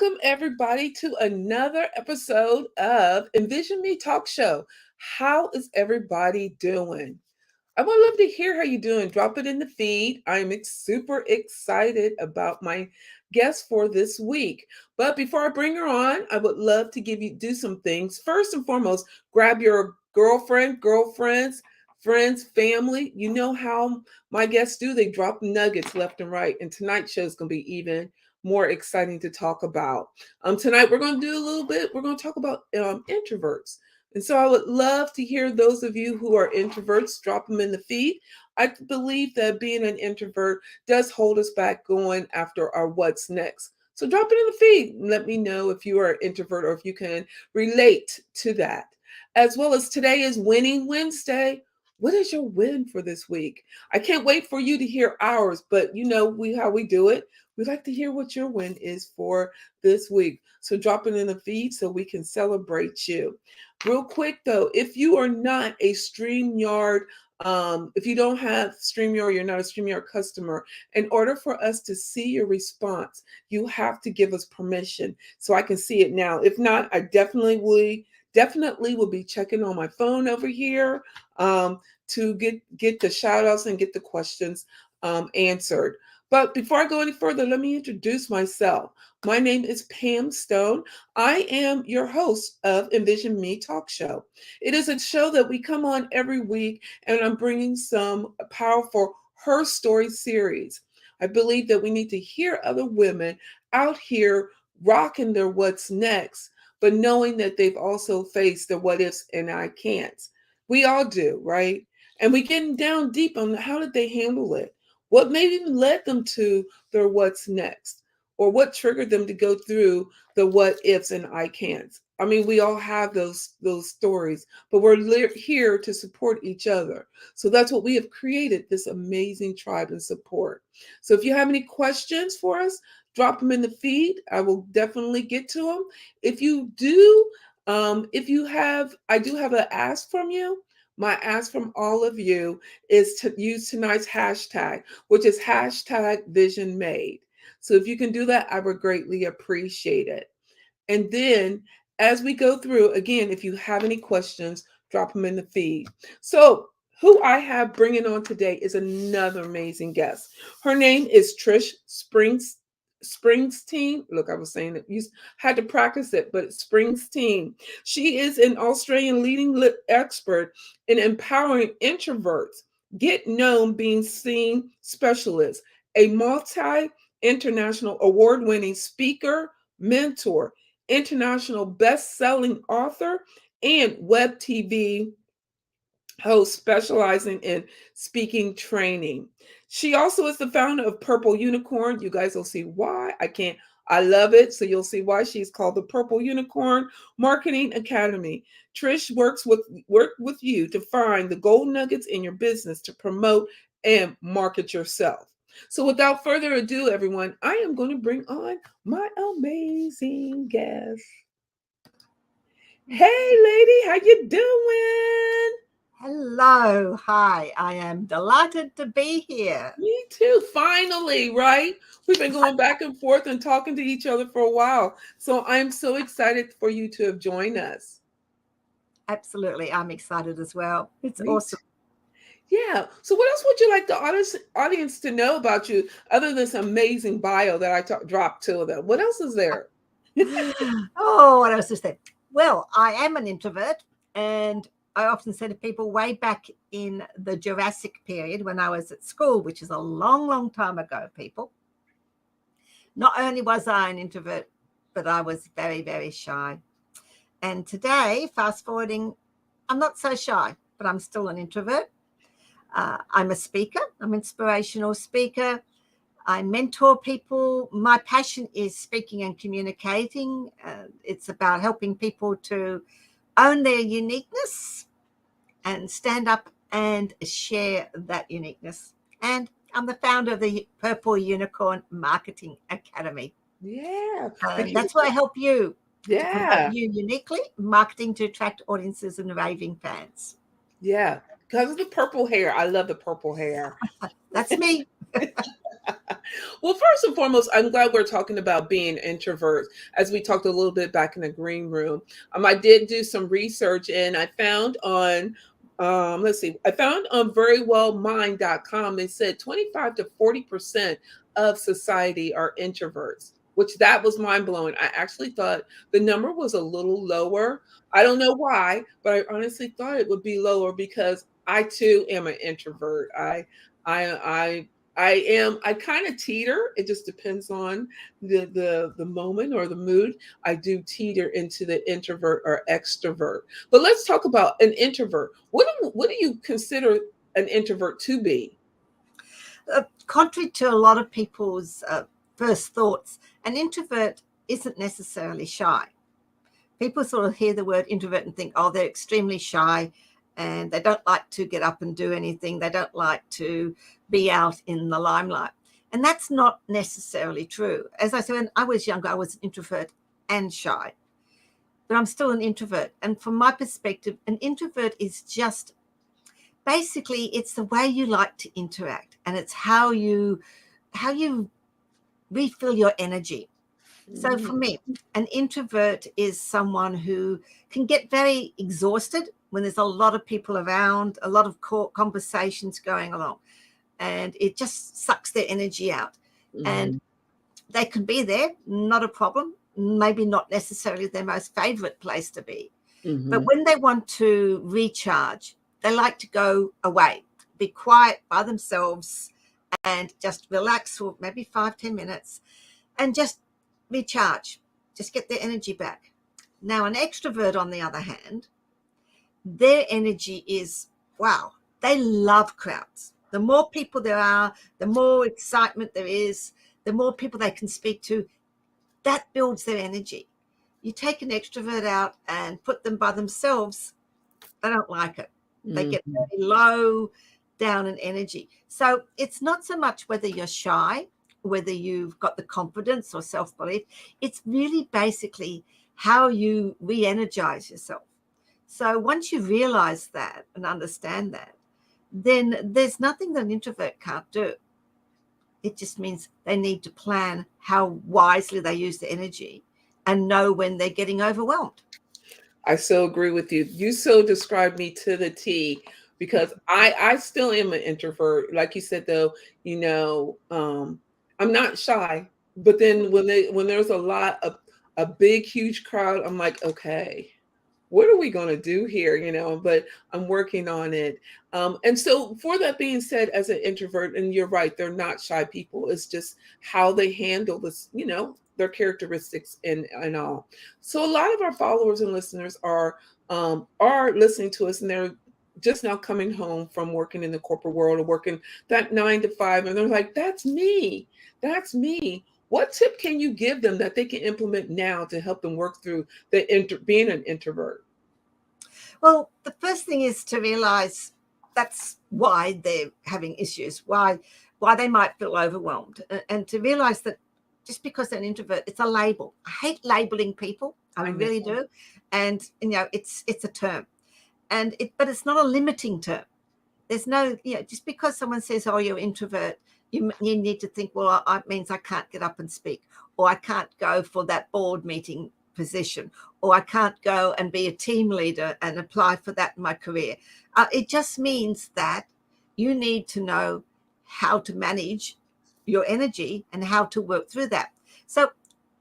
Welcome, everybody, to another episode of Envision Me Talk Show. How is everybody doing? I would love to hear how you're doing. Drop it in the feed. I'm super excited about my guest for this week. But before I bring her on, I would love to do some things. First and foremost, grab your girlfriends, friends, family. You know how my guests do. They drop nuggets left and right. And tonight's show is going to be even more exciting to talk about. Tonight we're going to do a little bit. We're going to talk about introverts. And so I would love to hear those of you who are introverts, drop them in the feed. I believe that being an introvert does hold us back going after our what's next. So drop it in the feed and let me know if you are an introvert or if you can relate to that. As well as today is Winning Wednesday. What is your win for this week? I can't wait for you to hear ours, but you know how we do it. We'd like to hear what your win is for this week. So drop it in the feed so we can celebrate you. Real quick though, if you are not a StreamYard, if you don't have StreamYard, you're not a StreamYard customer, in order for us to see your response, you have to give us permission so I can see it now. If not, I definitely will be checking on my phone over here to get the shout outs and get the questions answered. But before I go any further, let me introduce myself. My name is Pam Stone. I am your host of Envision Me Talk Show. It is a show that we come on every week, and I'm bringing some powerful Her Story series. I believe that we need to hear other women out here rocking their what's next, but knowing that they've also faced the what ifs and I can'ts. We all do, right? And we getting down deep on how did they handle it? What maybe led them to their what's next? Or what triggered them to go through the what ifs and I can'ts? I mean, we all have those stories, but we're here to support each other. So that's what we have created, this amazing tribe and support. So if you have any questions for us, drop them in the feed. I will definitely get to them. If you do, I do have an ask from you. My ask from all of you is to use tonight's hashtag, which is hashtag Vision Made. So if you can do that, I would greatly appreciate it. And then as we go through, again, if you have any questions, drop them in the feed. So who I have bringing on today is another amazing guest. Her name is Trish Springsteen. Look, I was saying it. You had to practice it, but it's Springsteen. She is an Australian leading expert in empowering introverts, get known being seen specialist, a multi-international award-winning speaker, mentor, international best-selling author, and web TV host specializing in speaking training. She also is the founder of Purple Unicorn. You guys will see why. I love it. So you'll see why she's called the Purple Unicorn Marketing Academy. Trish work with you to find the gold nuggets in your business to promote and market yourself. So without further ado, everyone, I am going to bring on my amazing guest. Hey lady, how you doing? Hello. Hi. I am delighted to be here. Me too. Finally, right? We've been going back and forth and talking to each other for a while. So I'm so excited for you to have joined us. Absolutely. I'm excited as well. It's Me awesome. too. Yeah. So what else would you like the audience to know about you other than this amazing bio that I dropped to them? What else is there? Oh, what else is there? Well, I am an introvert, and I often say to people way back in the Jurassic period when I was at school, which is a long, long time ago, people. Not only was I an introvert, but I was very, very shy. And today, fast forwarding, I'm not so shy, but I'm still an introvert. I'm a speaker. I'm an inspirational speaker. I mentor people. My passion is speaking and communicating. It's about helping people to own their uniqueness and stand up and share that uniqueness. And I'm the founder of the Purple Unicorn Marketing Academy. Yeah. And that's why I help you to promote Yeah. you uniquely, marketing to attract audiences and raving fans. Yeah. Because of the purple hair. I love the purple hair. That's me. Well, first and foremost, I'm glad we're talking about being introverts, as we talked a little bit back in the green room. I did do some research, and I found on, let's see, I found on verywellmind.com, they said 25 to 40% of society are introverts, which that was mind blowing. I actually thought the number was a little lower. I don't know why, but I honestly thought it would be lower because I too am an introvert. I I kind of teeter. It just depends on the moment or the mood. I do teeter into the introvert or extrovert. But let's talk about an introvert. What do you consider an introvert to be? Contrary to a lot of people's first thoughts, an introvert isn't necessarily shy. People sort of hear the word introvert and think, oh, they're extremely shy and they don't like to get up and do anything. They don't like to be out in the limelight. And that's not necessarily true. As I said, when I was younger, I was an introvert and shy, but I'm still an introvert. And from my perspective, an introvert is just basically it's the way you like to interact, and it's how you refill your energy. So for Mm, me, an introvert is someone who can get very exhausted when there's a lot of people around, a lot of conversations going along, and it just sucks their energy out. And mm, they can be there, not a problem, maybe not necessarily their most favorite place to be. But mhm, when they want to recharge, they like to go away, be quiet by themselves and just relax for maybe 5-10 minutes and just recharge, just get their energy back. Now, an extrovert, on the other hand, their energy is wow, they love crowds. The more people there are, the more excitement there is, the more people they can speak to, that builds their energy. You take an extrovert out and put them by themselves, they don't like it. They get mhm. very low down in energy. So it's not so much whether you're shy, whether you've got the confidence or self belief. It's really basically how you re energize yourself. So once you realize that and understand that, then there's nothing that an introvert can't do. It just means they need to plan how wisely they use the energy and know when they're getting overwhelmed. I so agree with you. You so described me to the T because I still am an introvert. Like you said though, I'm not shy, but then when there's a lot of a big huge crowd, I'm like, okay, what are we going to do here, but I'm working on it. And so for that being said, as an introvert, and you're right, they're not shy people, it's just how they handle this, their characteristics and all. So a lot of our followers and listeners are listening to us, and they're just now coming home from working in the corporate world or working that 9 to 5, and they're like, that's me. What tip can you give them that they can implement now to help them work through being an introvert? Well, the first thing is to realize that's why they're having issues, why they might feel overwhelmed, and to realize that just because they're an introvert, it's a label. I hate labeling people. I I know. really do. And it's a term. But it's not a limiting term. There's no, just because someone says, oh, you're introvert, you need to think, well, it means I can't get up and speak, or I can't go for that board meeting position, or I can't go and be a team leader and apply for that in my career. It just means that you need to know how to manage your energy and how to work through that. So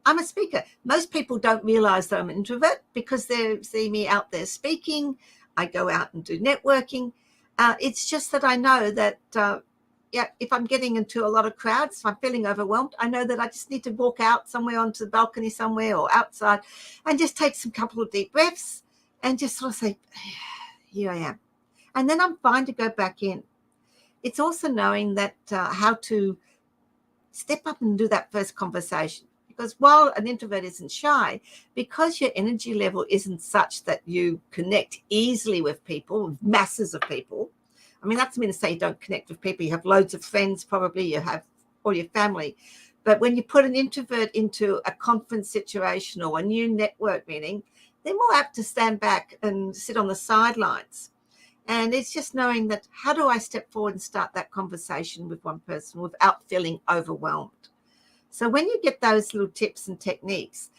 I'm a speaker. Most people don't realize that I'm an introvert because they see me out there speaking. I go out and do networking. It's just that I know that, if I'm getting into a lot of crowds, if I'm feeling overwhelmed, I know that I just need to walk out somewhere onto the balcony somewhere or outside and just take some couple of deep breaths and just sort of say, here I am. And then I'm fine to go back in. It's also knowing that how to step up and do that first conversation. Because while an introvert isn't shy, because your energy level isn't such that you connect easily with people, masses of people. I mean, that's mean to say you don't connect with people. You have loads of friends, probably you have all your family. But when you put an introvert into a conference situation or a new network meeting, they're more apt to stand back and sit on the sidelines. And it's just knowing that, how do I step forward and start that conversation with one person without feeling overwhelmed? So when you get those little tips and techniques,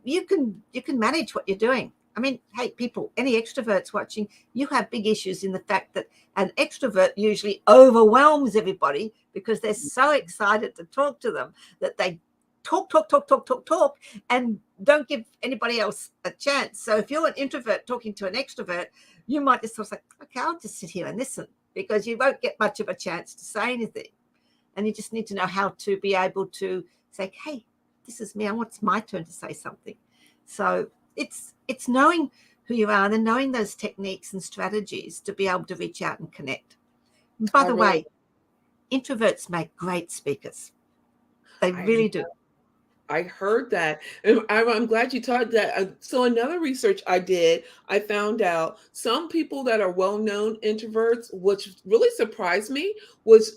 you can manage what you're doing. I mean, hey, people, any extroverts watching, you have big issues in the fact that an extrovert usually overwhelms everybody because they're so excited to talk to them that they talk, and don't give anybody else a chance. So if you're an introvert talking to an extrovert, you might just sort of say, okay, I'll just sit here and listen, because you won't get much of a chance to say anything. And you just need to know how to be able to say, hey, this is me. I want, it's my turn to say something. So it's knowing who you are and then knowing those techniques and strategies to be able to reach out and connect. And by the way, introverts make great speakers. They really do. I heard that. And I'm glad you taught that. So another research I did, I found out some people that are well-known introverts, which really surprised me, was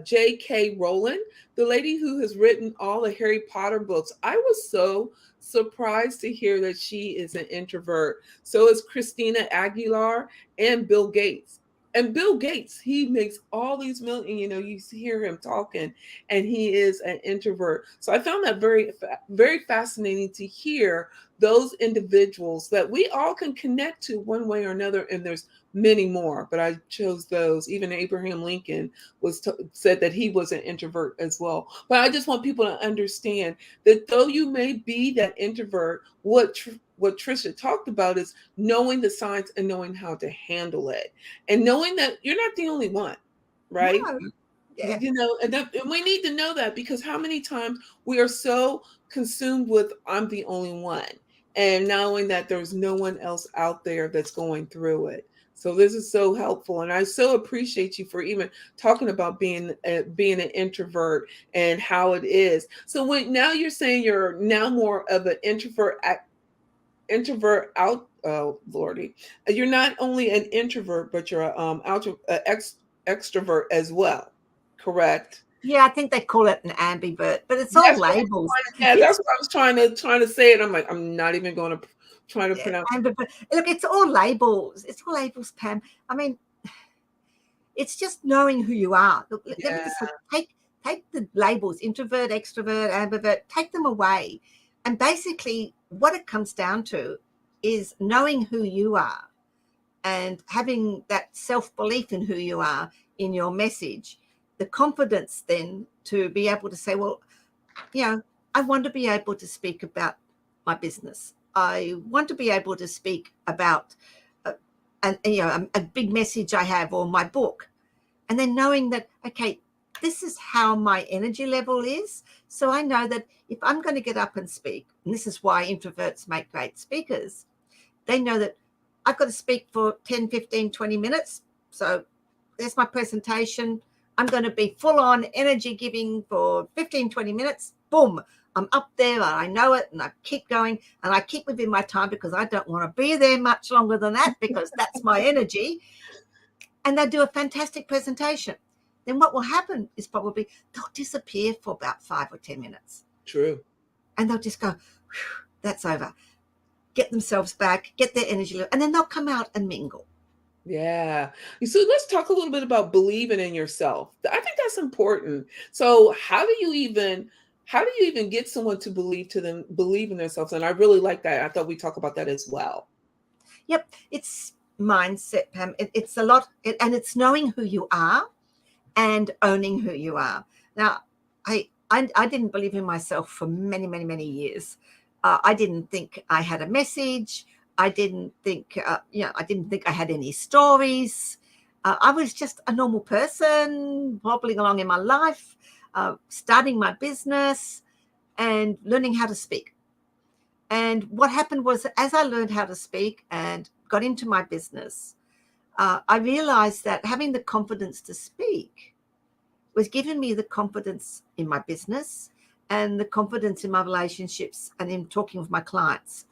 J.K. Rowling, the lady who has written all the Harry Potter books. I was so surprised to hear that she is an introvert. So is Christina Aguilar and Bill Gates. And Bill Gates, he makes all these million, you hear him talking, and he is an introvert. So I found that very, very fascinating to hear those individuals that we all can connect to one way or another. And there's many more, but I chose those. Even Abraham Lincoln said that he was an introvert as well. But I just want people to understand that though you may be that introvert, what Trisha talked about is knowing the signs and knowing how to handle it, and knowing that you're not the only one, right? No. Yeah. And we need to know that, because how many times we are so consumed with I'm the only one, and knowing that there's no one else out there that's going through it. So this is so helpful, and I so appreciate you for even talking about being an introvert and how it is. So now you're saying you're now more of an introvert out. Oh Lordy, you're not only an introvert, but you're extrovert as well, correct? Yeah, I think they call it an ambivert, but it's all labels. That's what I was trying to say it. I'm like, I'm not even going to try to pronounce it. Ambivert. Look, it's all labels. It's all labels, Pam. I mean, it's just knowing who you are. Look, let me just take the labels: introvert, extrovert, ambivert. Take them away, and basically, what it comes down to is knowing who you are and having that self-belief in who you are in your message. The confidence then to be able to say, well, I want to be able to speak about my business. I want to be able to speak about a big message I have, or my book. And then knowing that, okay, this is how my energy level is. So I know that if I'm going to get up and speak, and this is why introverts make great speakers, they know that I've got to speak for 10, 15, 20 minutes. So there's my presentation. I'm going to be full on energy giving for 15, 20 minutes. Boom. I'm up there and I know it, and I keep going, and I keep within my time because I don't want to be there much longer than that, because that's my energy. And they do a fantastic presentation. Then what will happen is probably they'll disappear for about 5 or 10 minutes. True. And they'll just go, that's over. Get themselves back, get their energy level, and then they'll come out and mingle. Yeah. So let's talk a little bit about believing in yourself. I think that's important. So how do you even get someone to believe in themselves? And I really like that. I thought we talk about that as well. Yep. It's mindset, Pam. It's a lot, and it's knowing who you are and owning who you are. Now, I didn't believe in myself for many, many, many years. I didn't think I had a message. I didn't think, I didn't think I had any stories. I was just a normal person wobbling along in my life, starting my business and learning how to speak. And what happened was, as I learned how to speak and got into my business, I realized that having the confidence to speak was giving me the confidence in my business and the confidence in my relationships and in talking with my clients.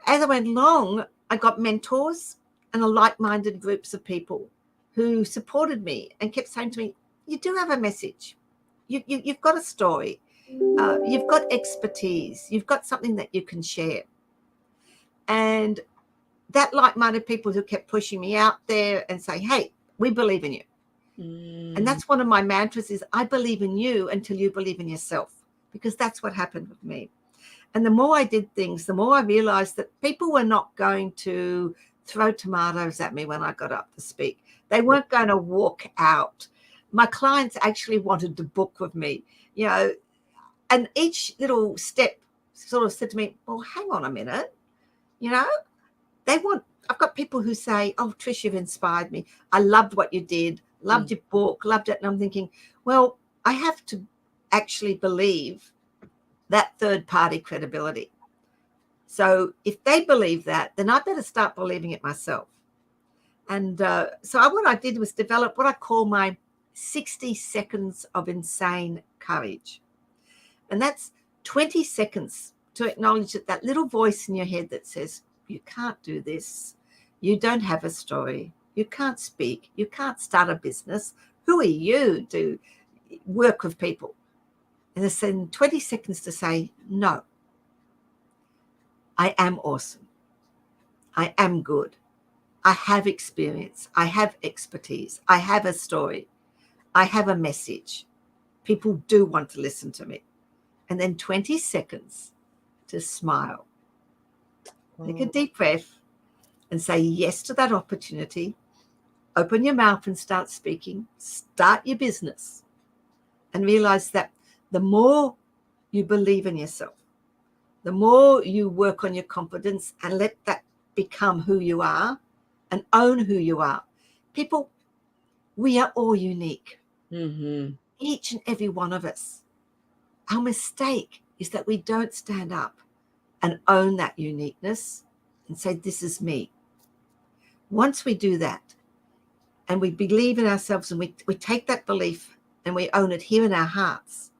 As I went along, I got mentors and like-minded groups of people who supported me and kept saying to me, you do have a message. You've got a story. You've got expertise. You've got something that you can share. And that like-minded people who kept pushing me out there and say, hey, we believe in you. And Mm. that's one of my mantras is I believe in you until you believe in yourself, because that's what happened with me. And the more I did things, the more I realized that people were not going to throw tomatoes at me when I got up to speak. They weren't going to walk out. My clients actually wanted to book with me, you know, and each little step sort of said to me, well, hang on a minute, you know, I've got people who say, oh, Trish, you've inspired me. I loved what you did, loved Mm. your book, loved it. And I'm thinking, well, I have to actually believe that third party credibility. So if they believe that, then I better start believing it myself. And what I did was develop what I call my 60 seconds of insane courage. And that's 20 seconds to acknowledge that little voice in your head that says, you can't do this. You don't have a story. You can't speak. You can't start a business. Who are you to work with people? And it's in 20 seconds to say, no, I am awesome. I am good. I have experience. I have expertise. I have a story. I have a message. People do want to listen to me. And then 20 seconds to smile. Take a deep breath and say yes to that opportunity. Open your mouth and start speaking. Start your business. And realize that the more you believe in yourself, the more you work on your confidence and let that become who you are and own who you are. People, we are all unique. Mm-hmm. Each and every one of us. Our mistake is that we don't stand up and own that uniqueness and say, this is me. Once we do that and we believe in ourselves and we take that belief and we own it here in our hearts,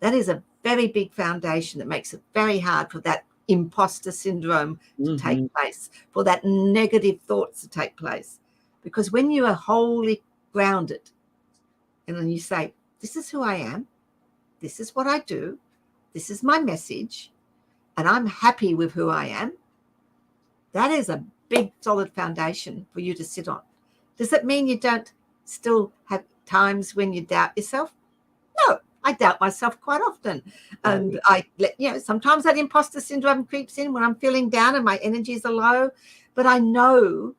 that is a very big foundation that makes it very hard for that imposter syndrome to take Mm-hmm. place, for that negative thoughts to take place. Because when you are wholly grounded and then you say, this is who I am, this is what I do, this is my message, and I'm happy with who I am, that is a big solid foundation for you to sit on. Does it mean you don't still have times when you doubt yourself? No, I doubt myself quite often. And sometimes that imposter syndrome creeps in when I'm feeling down and my energies are low. But I know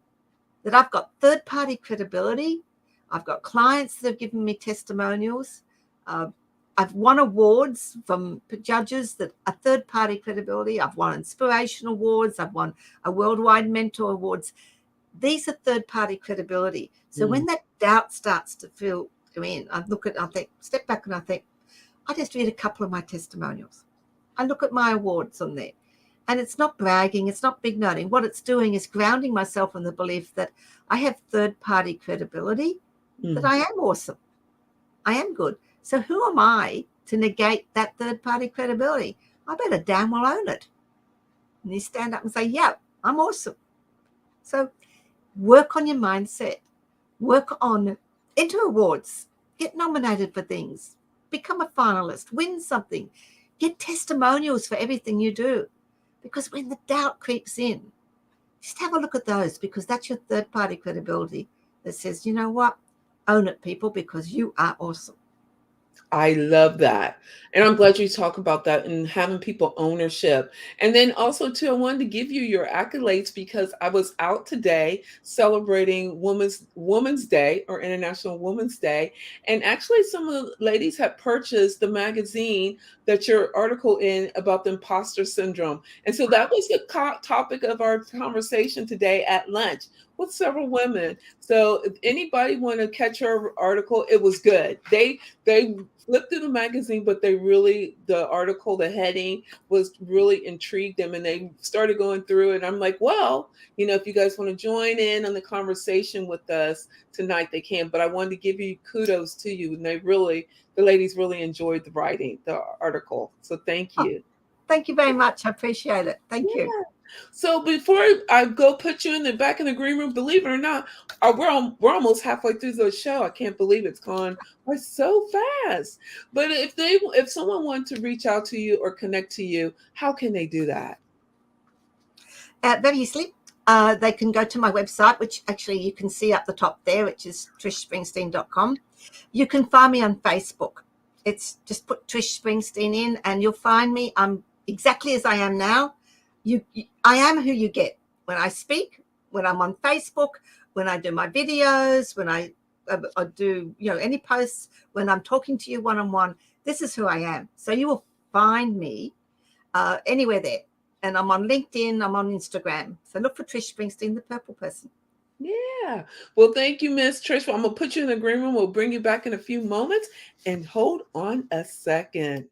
that I've got third-party credibility. I've got clients that have given me testimonials. I've won awards from judges that are third-party credibility. I've won inspiration awards. I've won a worldwide mentor awards. These are third-party credibility. So when that doubt starts to feel in, I think, step back and I think, I just read a couple of my testimonials. I look at my awards on there. And it's not bragging, it's not big noting. What it's doing is grounding myself in the belief that I have third-party credibility, that I am awesome. I am good. So who am I to negate that third-party credibility? I better damn well own it. And you stand up and say, yeah, I'm awesome. So work on your mindset. Work on, enter awards. Get nominated for things. Become a finalist. Win something. Get testimonials for everything you do. Because when the doubt creeps in, just have a look at those, because that's your third-party credibility that says, you know what? Own it, people, because you are awesome. I love that. And I'm glad you talk about that and having people ownership. And then also too, I wanted to give you your accolades because I was out today celebrating Women's Day or International Women's Day. And actually some of the ladies had purchased the magazine that your article in about the imposter syndrome. And so that was the topic of our conversation today at lunch with several women. So if anybody want to catch her article, it was good. They flipped through the magazine, but the article, the heading was really intrigued them and they started going through it. And I'm like, well, if you guys want to join in on the conversation with us tonight, they can. But I wanted to give you kudos to you. And the ladies really enjoyed the article. So thank Oh, you. thank you very much. I appreciate it. Thank you. So before I go put you in the back in the green room, believe it or not, we're almost halfway through the show. I can't believe it's gone by so fast. But if someone wants to reach out to you or connect to you, how can they do that? Very easily. They can go to my website, which actually you can see up the top there, which is trishspringsteen.com. You can find me on Facebook. It's just put Trish Springsteen in and you'll find me. I'm exactly as I am now. I am who you get when I speak, when I'm on Facebook, when I do my videos, when I do, any posts, when I'm talking to you one-on-one. This is who I am. So you will find me anywhere there. And I'm on LinkedIn, I'm on Instagram. So look for Trish Springsteen, the purple person. Yeah. Well, thank you, Miss Trish. I'm going to put you in the green room. We'll bring you back in a few moments. And hold on a second.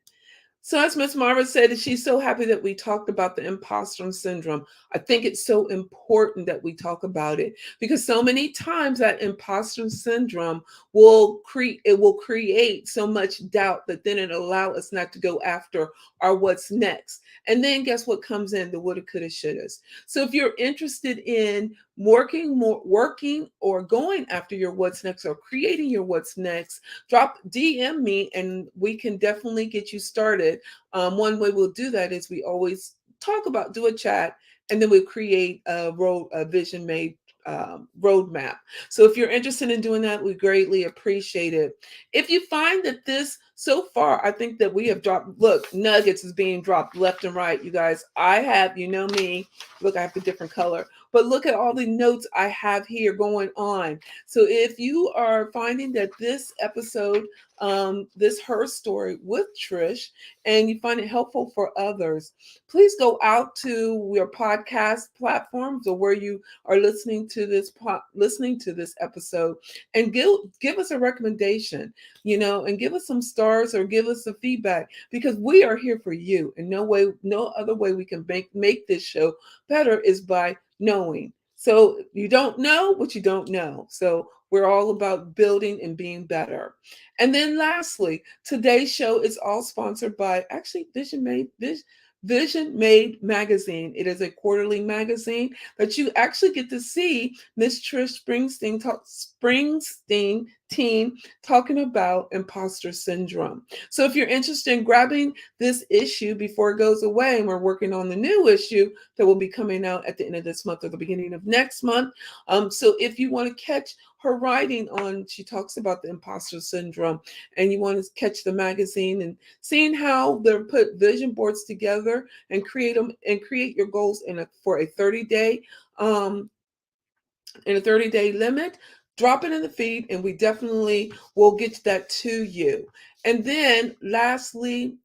So as Miss Marva said, she's so happy that we talked about the imposter syndrome. I think it's so important that we talk about it because so many times that imposter syndrome will create so much doubt that then it allow us not to go after our what's next. And then guess what comes in? The woulda, coulda, shouldas. So if you're interested in working or going after your what's next or creating your what's next, DM me and we can definitely get you started. One way we'll do that is we always do a chat, and then we create a vision made roadmap. So if you're interested in doing that, we greatly appreciate it. If you find that this so far, I think that we have dropped, look, nuggets is being dropped left and right, you guys. I have, me, look, I have the different color, but look at all the notes I have here going on. So if you are finding that this episode, this her story with Trish, and you find it helpful for others, please go out to your podcast platforms or where you are listening to this episode and give us a recommendation, and give us some stars or give us some feedback because we are here for you. And no other way we can make this show better is by knowing. So you don't know what you don't know. So we're all about building and being better. And then lastly, today's show is all sponsored by actually Vision Made magazine. It is a quarterly magazine that you actually get to see Miss Trish Springsteen team talking about imposter syndrome. So if you're interested in grabbing this issue before it goes away, and we're working on the new issue that will be coming out at the end of this month or the beginning of next month. So if you want to catch her writing she talks about the imposter syndrome, and you want to catch the magazine and seeing how they're put vision boards together and create your goals for a 30-day limit, drop it in the feed and we definitely will get that to you. And then lastly,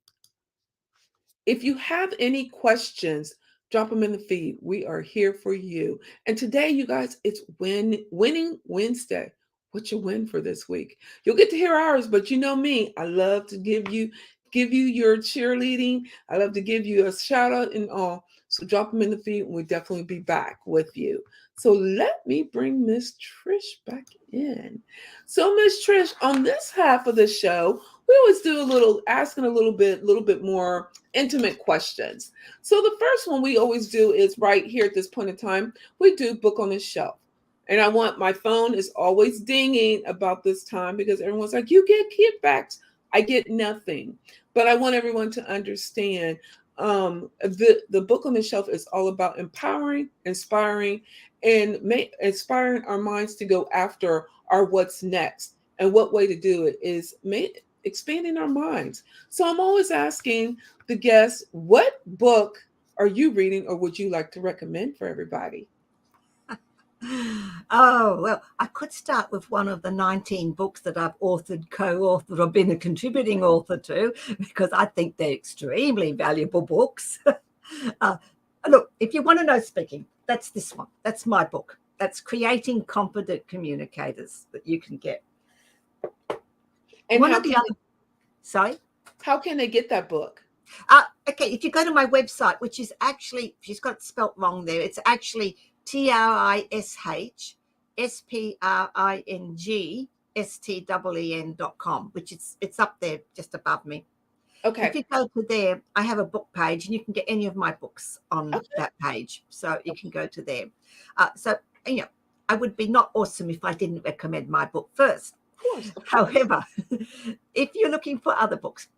if you have any questions, drop them in the feed. We are here for you. And today, you guys, it's Winning Wednesday. What's your win for this week? You'll get to hear ours, but you know me, I love to give you your cheerleading. I love to give you a shout out and all. So drop them in the feed and we'll definitely be back with you. So let me bring Miss Trish back in. So Miss Trish, on this half of the show, we always do asking a little bit more intimate questions. So the first one we always do is right here at this point in time, we do book on the shelf. And my phone is always dinging about this time because everyone's like, you get kickbacks. I get nothing. But I want everyone to understand the book on the shelf is all about empowering, inspiring, and inspiring our minds to go after our what's next. And what way to do it is expanding our minds. So I'm always asking the guests, what book are you reading or would you like to recommend for everybody? Oh, well, I could start with one of the 19 books that I've authored, co-authored, or been a contributing author to, because I think they're extremely valuable books. Look, if you want to know speaking, that's this one. That's my book. That's Creating Confident Communicators that you can get. And Sorry? How can they get that book? Okay, if you go to my website, which is actually, she's got it spelt wrong there. It's actually TRISSPRINGSTEEN.com, which it's up there just above me. Okay. If you go to there, I have a book page and you can get any of my books on that page. So you can go to there. So, I would be not awesome if I didn't recommend my book first. Of course. However, if you're looking for other books,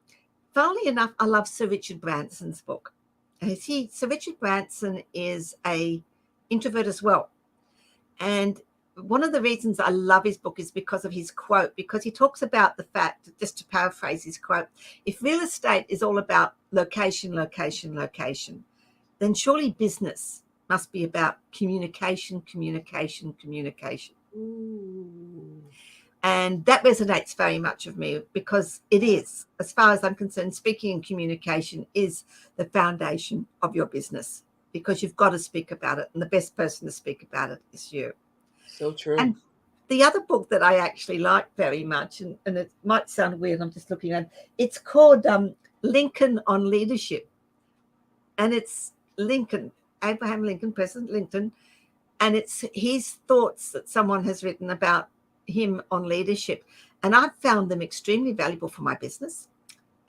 funnily enough, I love Sir Richard Branson's book. And Sir Richard Branson is a Introvert as well. And one of the reasons I love his book is because of his quote, because he talks about the fact, just to paraphrase his quote, if real estate is all about location, location, location, then surely business must be about communication, communication, communication. Ooh. And that resonates very much with me, because it is, as far as I'm concerned, speaking and communication is the foundation of your business, because you've got to speak about it. And the best person to speak about it is you. So true. And the other book that I actually like very much, and it might sound weird, I'm just looking at it's called Lincoln on Leadership. And it's Lincoln, Abraham Lincoln, President Lincoln, and it's his thoughts that someone has written about him on leadership. And I've found them extremely valuable for my business.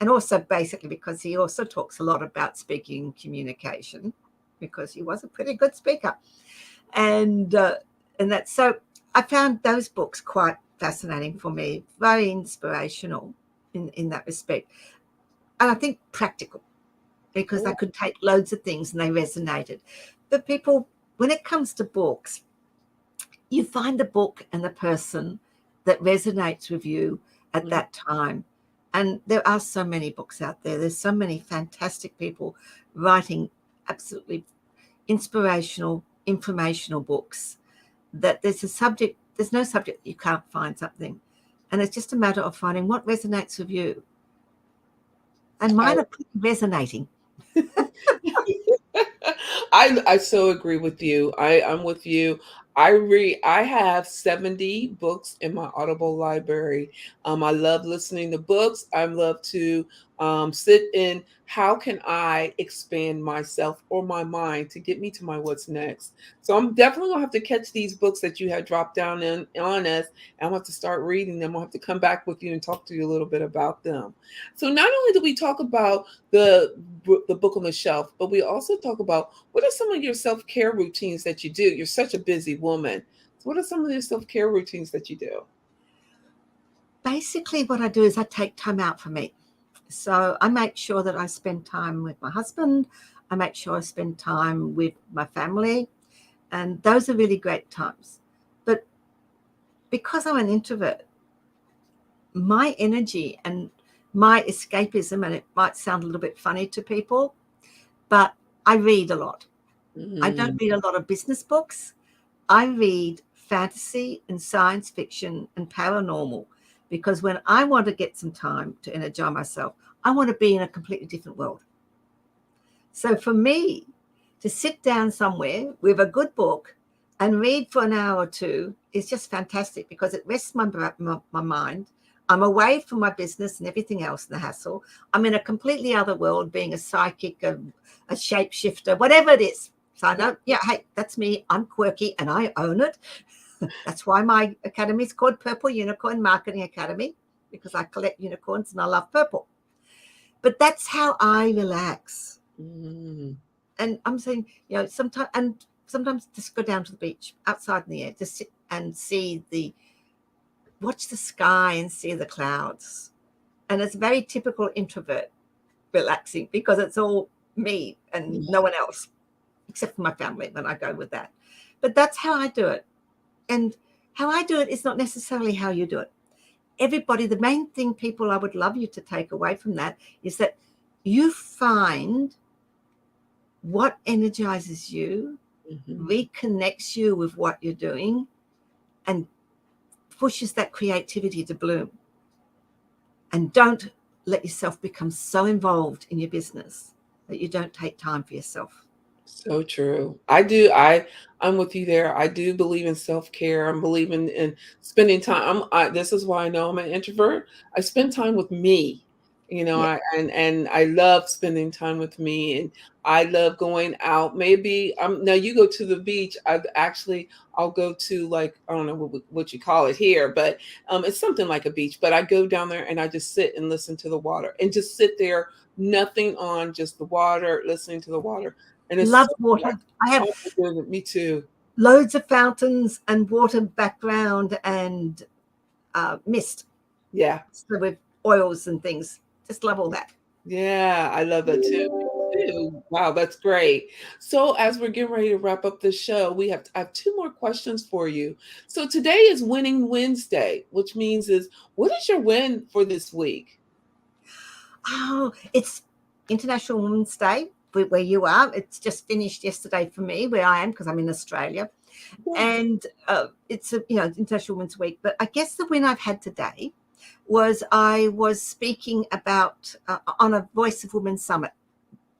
And also basically because he also talks a lot about speaking and communication, because he was a pretty good speaker. And that's so I found those books quite fascinating for me, very inspirational in that respect. And I think practical, because I could take loads of things and they resonated. But people, when it comes to books, you find the book and the person that resonates with you at that time. And there are so many books out there. There's so many fantastic people writing absolutely inspirational, informational books, that there's no subject you can't find something. And it's just a matter of finding what resonates with you. And mine are pretty resonating. I so agree with you. I'm with you. I have 70 books in my Audible library. I love listening to books. I love to sit in how can I expand myself or my mind to get me to my what's next. So I'm definitely gonna have to catch these books that you had dropped down on us. And I'm gonna have to start reading them. I'll have to come back with you and talk to you a little bit about them. So not only do we talk about the book on the shelf, but we also talk about what are some of your self-care routines that you do. You're such a busy woman. So what are some of your self-care routines that you do? Basically, what I do is I take time out for me. So I make sure that I spend time with my husband. I make sure I spend time with my family. And those are really great times. But because I'm an introvert, my energy and my escapism, and it might sound a little bit funny to people, but I read a lot. I don't read a lot of business books. I read fantasy and science fiction and paranormal, because when I want to get some time to energize myself, I want to be in a completely different world. So for me, to sit down somewhere with a good book and read for an hour or two is just fantastic, because it rests my mind. I'm away from my business and everything else and the hassle. I'm in a completely other world, being a psychic, a shapeshifter, whatever it is. So I know, yeah, hey, that's me. I'm quirky and I own it. That's why my academy is called Purple Unicorn Marketing Academy, because I collect unicorns and I love purple. But that's how I relax. And I'm saying, sometimes just go down to the beach, outside in the air, just sit and watch the sky and see the clouds. And it's very typical introvert relaxing, because it's all me and no one else, except for my family when I go with that. But that's how I do it. And how I do it is not necessarily how you do it. Everybody, the main thing, people, I would love you to take away from that is that you find what energizes you, reconnects you with what you're doing, and pushes that creativity to bloom. And don't let yourself become so involved in your business that you don't take time for yourself. So true. I'm with you there. I do believe in self-care. I'm believing in spending time. This is why I know I'm an introvert. I spend time with me. Yeah. And I love spending time with me, and I love going out. Maybe now you go to the beach. I'll go to, like, I don't know what you call it here, but it's something like a beach. But I go down there and I just sit and listen to the water, and just sit there, nothing on, just the water, listening to the water. And it's Love so water. I have me too. loads of fountains and water background and mist. Yeah. So with oils and things. Just love all that. Yeah, I love that too. too. Wow, that's great. So as we're getting ready to wrap up the show, I have two more questions for you. So today is Winning Wednesday, which means is what is your win for this week? Oh, it's International Women's Day where you are. It's just finished yesterday for me where I am because I'm in Australia. Yeah. And it's International Women's Week. But I guess the win I've had today was I was speaking about on a Voice of Women Summit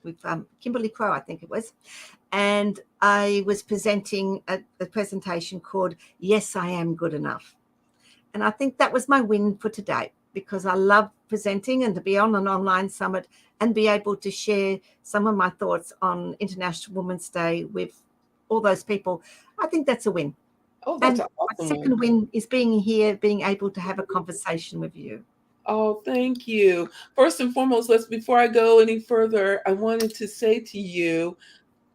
with Kimberly Crow, I think it was. And I was presenting a presentation called Yes, I Am Good Enough. And I think that was my win for today because I love presenting and to be on an online summit and be able to share some of my thoughts on International Women's Day with all those people. I think that's a win. Oh, that's And an my awesome one. second win is being here, being able to have a conversation with you. Oh, thank you. First and foremost, before I go any further, I wanted to say to you,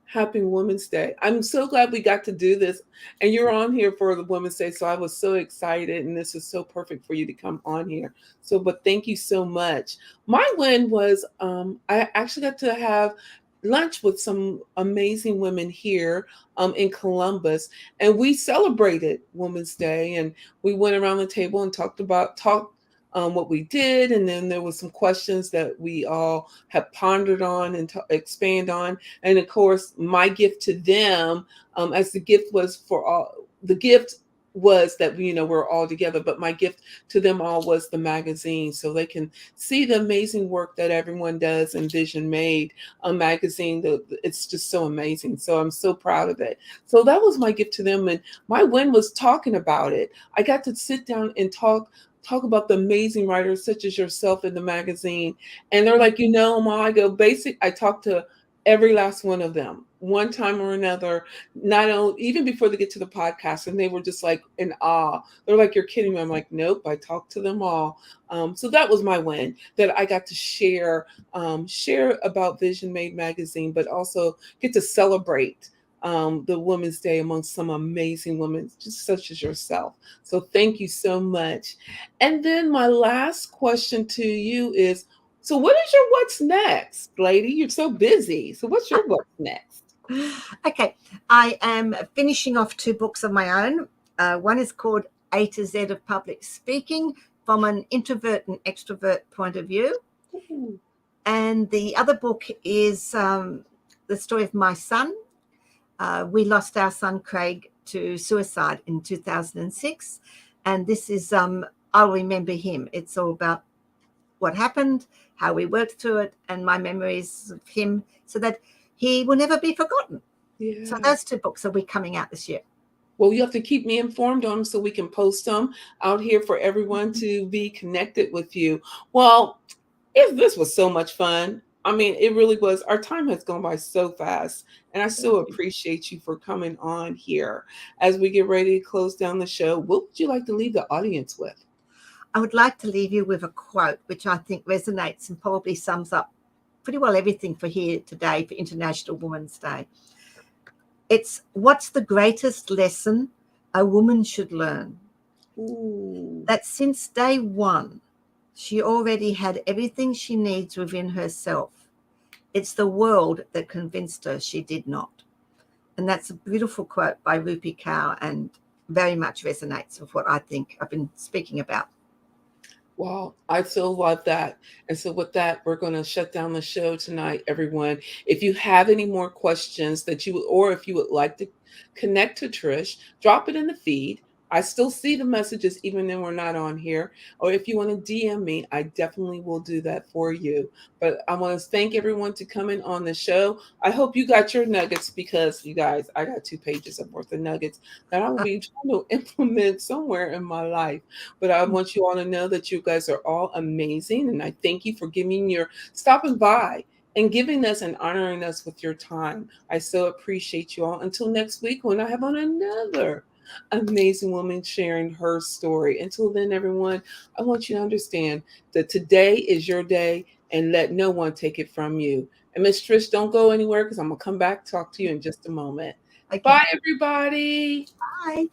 Happy Women's Day. I'm so glad we got to do this. And you're on here for the Women's Day. So I was so excited. And this is so perfect for you to come on here. So, but thank you so much. My win was I actually got to have lunch with some amazing women here in Columbus. And we celebrated Women's Day. And we went around the table and talked what we did, and then there was some questions that we all have pondered on and expand on. And of course, my gift to them, as the gift was for all, the gift was that we're all together. But my gift to them all was the magazine, so they can see the amazing work that everyone does in Vision Made a magazine. It's just so amazing. So I'm so proud of it. So that was my gift to them, and my win was talking about it. I got to sit down and talk about the amazing writers such as yourself in the magazine. And they're like, Ma, I go basic. I talk to every last one of them one time or another, not only even before they get to the podcast. And they were just like in awe. They're like, you're kidding me. I'm like, nope, I talked to them all. So that was my win, that I got to share about Vision Made magazine, but also get to celebrate the Women's Day amongst some amazing women, just such as yourself. So thank you so much. And then my last question to you is, so what is your what's next, lady? You're so busy. So what's your what's next? Okay, I am finishing off two books of my own. One is called A to Z of Public Speaking from an introvert and extrovert point of view. Ooh. And the other book is the story of my son. We lost our son, Craig, to suicide in 2006. And this is I'll Remember Him. It's all about what happened, how we worked through it, and my memories of him so that he will never be forgotten. Yeah. So those two books will be coming out this year. Well, you have to keep me informed on them so we can post them out here for everyone to be connected with you. Well, this was so much fun. I mean, it really was. Our time has gone by so fast. And I so appreciate you for coming on here. As we get ready to close down the show, what would you like to leave the audience with? I would like to leave you with a quote, which I think resonates and probably sums up pretty well everything for here today for International Women's Day. It's, what's the greatest lesson a woman should learn? Ooh. That since day one, she already had everything she needs within herself. It's the world that convinced her she did not. And that's a beautiful quote by Rupi Kaur and very much resonates with what I think I've been speaking about. Wow, I so love that. And so, with that, we're going to shut down the show tonight, everyone. If you have any more questions or if you would like to connect to Trish, drop it in the feed. I still see the messages even when we're not on here. Or if you want to DM me, I definitely will do that for you. But I want to thank everyone to coming on the show. I hope you got your nuggets, because you guys, I got 2 pages of worth of nuggets that I will be trying to implement somewhere in my life. But I want you all to know that you guys are all amazing. And I thank you for stopping by and giving us and honoring us with your time. I so appreciate you all. Until next week, when I have on another amazing woman sharing her story. Until then, everyone, I want you to understand that today is your day, and let no one take it from you. And Miss Trish, don't go anywhere, because I'm going to come back talk to you in just a moment. Okay. Bye, everybody. Bye.